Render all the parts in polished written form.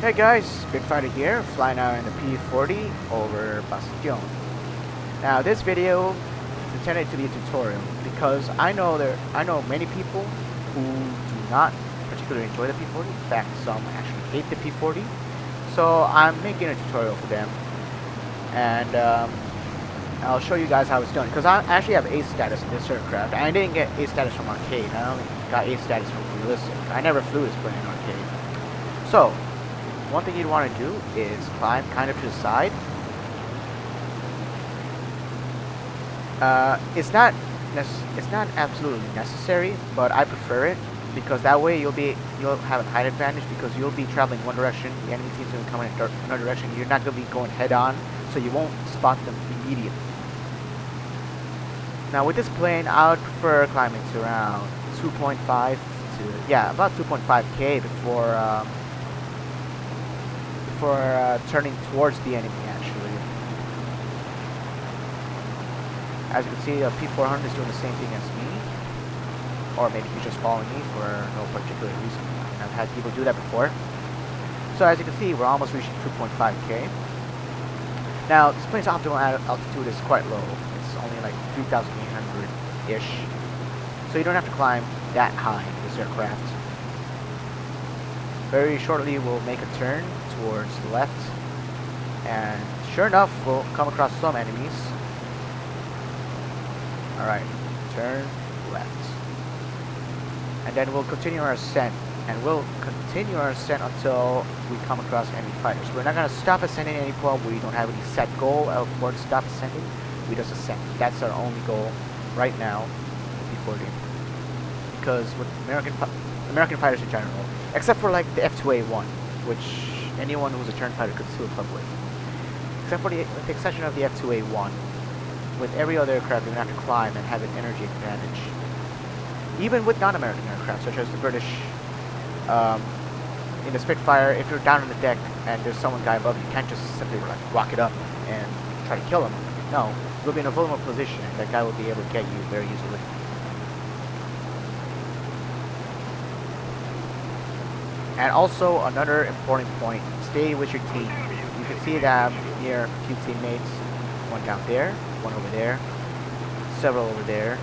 Hey guys, Spitfighter here, flying out in the P-40 over Bastion. Now this video is intended to be a tutorial because I know many people who do not particularly enjoy the P-40. In fact, some actually hate the P-40. So I'm making a tutorial for them, and I'll show you guys how it's done. Because I actually have A status in this aircraft. I didn't get A status from arcade. I only got A status from realistic. I never flew this plane in arcade. So one thing you'd want to do is climb kind of to the side. It's not absolutely necessary, but I prefer it because that way you'll have a height advantage because you'll be traveling one direction, the enemy team's going to come in another direction. You're not going to be going head on, so you won't spot them immediately. Now with this plane, I would prefer climbing to around 2.5 to about 2.5k before turning towards the enemy, actually. As you can see, P-400 is doing the same thing as me. Or maybe he's just following me for no particular reason. I've had people do that before. So as you can see, we're almost reaching 2.5k. Now, this plane's optimal altitude is quite low. It's only like 3,800-ish. So you don't have to climb that high in this aircraft. Very shortly, we'll make a turn towards the left, and sure enough, we'll come across some enemies. Alright, turn left. And then we'll continue our ascent, and we'll continue our ascent until we come across enemy fighters. We're not going to stop ascending at any point. We don't have any set goal of where to stop ascending. We just ascend. That's our only goal right now, P-40. Because with American fighters in general, except for like the F-2A1, which anyone who's a turn fighter could still club with. Except for with the exception of the F-2A1, with every other aircraft you're going to have to climb and have an energy advantage. Even with non-American aircraft, such as the British, in the Spitfire, if you're down on the deck and there's someone guy above you, can't just simply like rocket up and try to kill him. No, you'll be in a vulnerable position and that guy will be able to get you very easily. And also, another important point, stay with your team. You can see that I'm near a few teammates. One down there, one over there, several over there.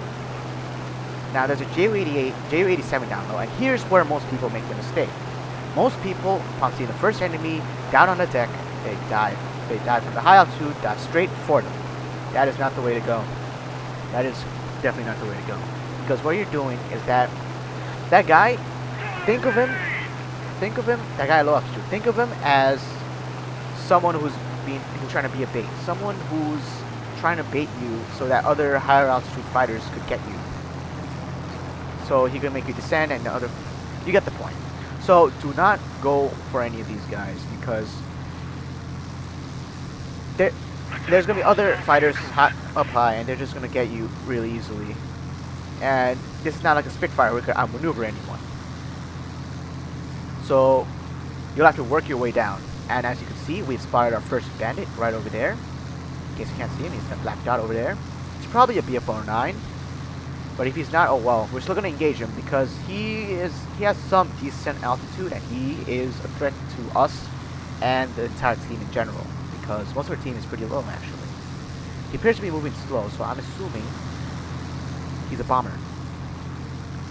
Now there's a Ju-87 down low, and here's where most people make the mistake. Most people, upon seeing the first enemy down on the deck, they dive. They dive from the high altitude, dive straight for them. That is not the way to go. That is definitely not the way to go. Because what you're doing is that guy, think of him, that guy at low altitude, think of him as someone who's trying to be a bait. Someone who's trying to bait you so that other higher altitude fighters could get you. So he can make you descend and you get the point. So do not go for any of these guys because there's going to be other fighters up high and they're just going to get you really easily. And this is not like a Spitfire where you can outmaneuver anyone. So you'll have to work your way down. And as you can see, we've spotted our first bandit right over there. In case you can't see him, he's that black dot over there. It's probably a BF-109. But if he's not, oh well, we're still going to engage him because he has some decent altitude and he is a threat to us and the entire team in general. Because most of our team is pretty low actually. He appears to be moving slow, so I'm assuming he's a bomber.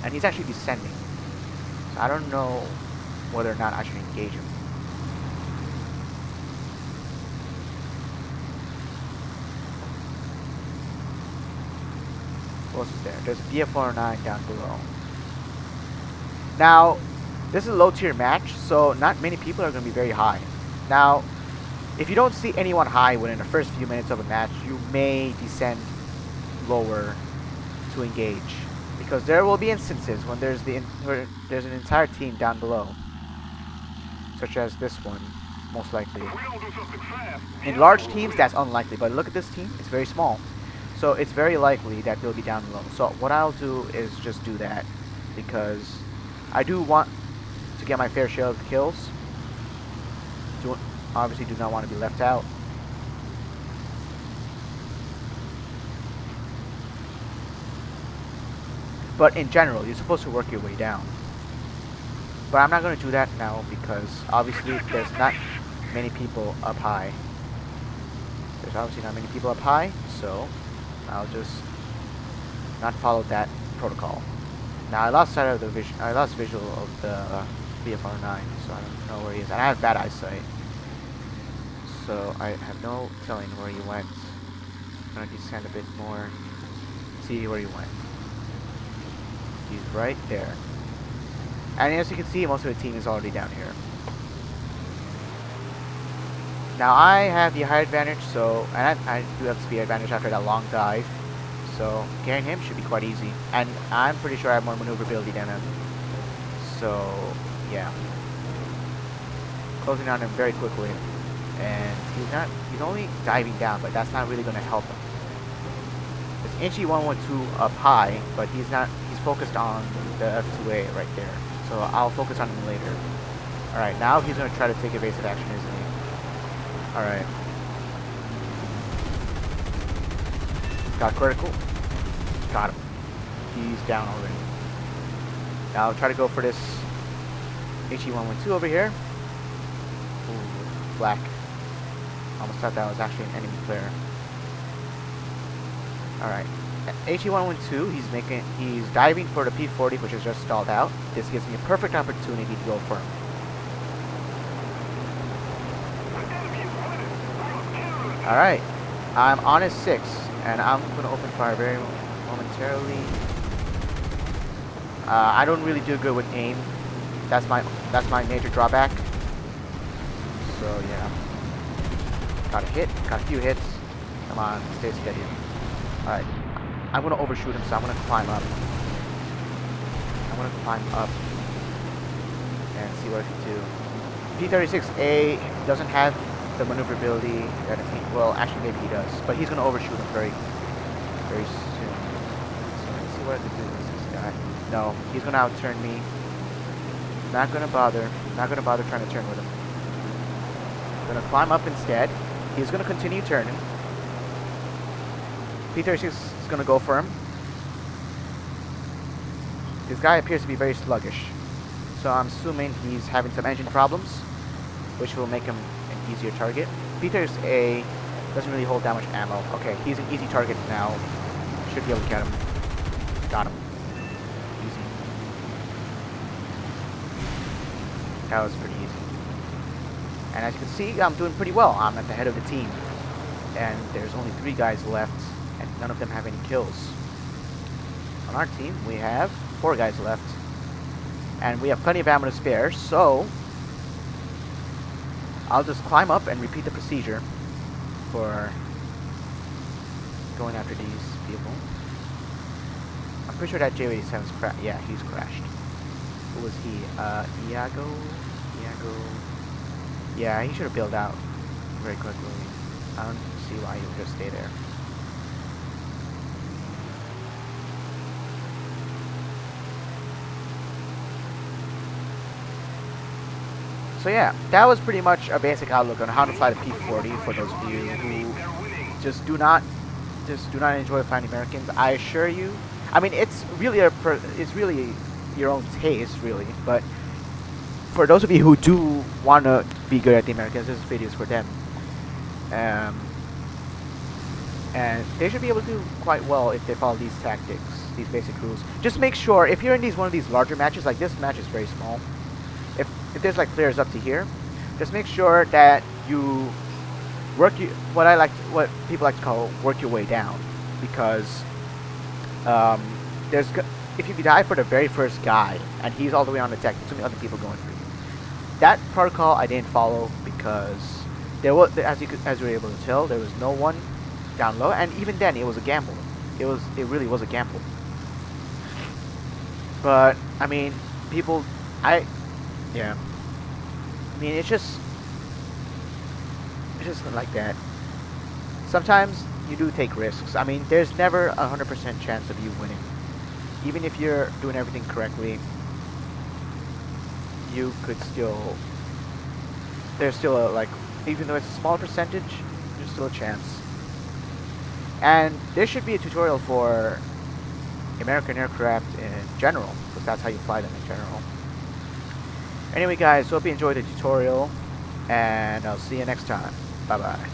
And he's actually descending. So I don't know whether or not I should engage him. What else is there? There's a BF-109 down below. Now, this is a low tier match, so not many people are going to be very high. Now, if you don't see anyone high within the first few minutes of a match, you may descend lower to engage. Because there will be instances when there's an entire team down below. Such as this one, most likely. In large teams, that's unlikely, but look at this team, it's very small. So it's very likely that they'll be down low. So what I'll do is just do that, because I do want to get my fair share of the kills. Obviously do not want to be left out. But in general, you're supposed to work your way down. But I'm not going to do that now because obviously there's not many people up high. There's obviously not many people up high, so I'll just not follow that protocol. Now I lost sight of the vision. I lost visual of the BFR9, so I don't know where he is. And I have bad eyesight, so I have no telling where he went. I'm gonna descend a bit more, see where he went. He's right there. And as you can see, most of the team is already down here. Now I have the height advantage, so and I do have the speed advantage after that long dive. So carrying him should be quite easy. And I'm pretty sure I have more maneuverability than him. So yeah. Closing on him very quickly. And he's only diving down, but that's not really gonna help him. There's Inchy 112 up high, but he's focused on the F2A right there. So I'll focus on him later. Alright, now he's gonna try to take evasive action, isn't he? Alright. Got critical. Got him. He's down already. Now I'll try to go for this HE112 over here. Ooh, black. Almost thought that was actually an enemy player. Alright. HE112, he's diving for the P-40, which is just stalled out. This gives me a perfect opportunity to go for him. Alright. I'm on his 6, and I'm going to open fire very momentarily. I don't really do good with aim. That's my major drawback. So yeah. Got a hit, got a few hits. Come on, stay steady. Alright. I'm gonna overshoot him, so I'm gonna climb up. I'm gonna climb up and see what I can do. P-36A doesn't have the maneuverability that well, actually maybe he does, but he's gonna overshoot him very soon. So let's see what I can do with this guy. No, he's gonna outturn me. Not gonna bother trying to turn with him. Gonna climb up instead. He's gonna continue turning. P-36 is gonna go for him. This guy appears to be very sluggish, so I'm assuming he's having some engine problems, which will make him an easier target. P-36A doesn't really hold that much ammo. Okay, he's an easy target now. Should be able to get him. Got him. Easy. That was pretty easy. And as you can see, I'm doing pretty well. I'm at the head of the team. And there's only 3 guys left, and none of them have any kills. On our team, we have 4 guys left. And we have plenty of ammo to spare, so I'll just climb up and repeat the procedure for going after these people. I'm pretty sure that J-87's crashed. Yeah, he's crashed. Who was he? Iago? Yeah, he should have bailed out very quickly. I don't see why he would just stay there. So yeah, that was pretty much a basic outlook on how to fly the P-40 for those of you who just do not enjoy flying Americans. I assure you, I mean, it's really your own taste, really. But for those of you who do want to be good at the Americans, this video is for them. And they should be able to do quite well if they follow these tactics, these basic rules. Just make sure, if you're in one of these larger matches, like this match is very small. If there's like players up to here, just make sure that you work what people like to call work your way down, because if you die for the very first guy and he's all the way on the deck, there's gonna be other people going for you. That protocol I didn't follow because there was, as you were able to tell, there was no one down low, and even then it was a gamble. It really was a gamble. But I mean, yeah. I mean, it's just like that. Sometimes you do take risks. I mean, there's never 100% chance of you winning. Even if you're doing everything correctly, you could still, there's still like, even though it's a small percentage, there's still a chance. And there should be a tutorial for American aircraft in general, because that's how you fly them in general. Anyway guys, hope you enjoyed the tutorial, and I'll see you next time. Bye bye.